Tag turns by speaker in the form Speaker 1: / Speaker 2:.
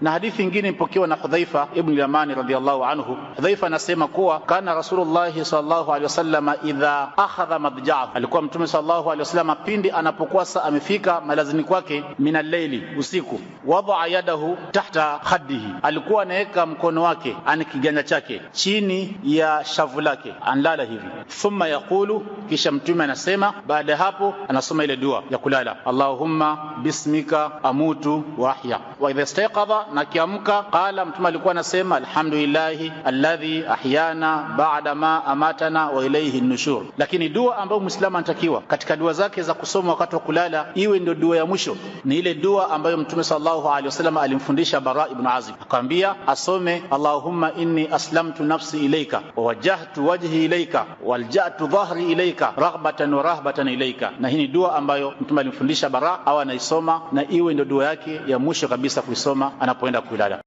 Speaker 1: Na hadithi nyingine ipokewa na Hudhaifa ibn al-Yamani radhiyallahu anhu. Hudhaifa anasema kuwa kana Rasulullah sallallahu alaihi wasallam idha akhadha madja'ahu, alikuwa Mtume sallallahu alaihi wasallam pindi anapokuwa amefika malazini kwake min al-layli, usiku, wada'a yadahu tahta khaddihi, alikuwa anaweka mkono wake ani kiganja chake chini ya shavu lake, anlala hivi. Thumma yaqulu, kisha Mtume anasema baada hapo anasoma ile dua ya kulala, Allahumma bismika amutu wa ahya. Wa idha istayqadha, na kiamka, qala, Mtume alikuwa anasema alhamdulillahi alladhi ahyana ba'da ma amatana wa ilayhi an-nushur. Lakini dua ambayo Muislamu anatakiwa katika dua zake za kusoma wakati wa kulala iwe ndio dua ya mwisho ni ile dua ambayo Mtume sallallahu alaihi wasallam alimfundisha Bara ibn Azib, akamwambia asome Allahumma inni aslamtu nafsi ilayka wa wajjahtu wajhi ilayka walja'tu dhahri ilayka raghbatan wa rahbatan ilayka. Na hii ni dua ambayo Mtume alimfundisha Bara au anaisoma, na iwe ndio dua yake ya mwisho kabisa kuisoma anapoenda kulala.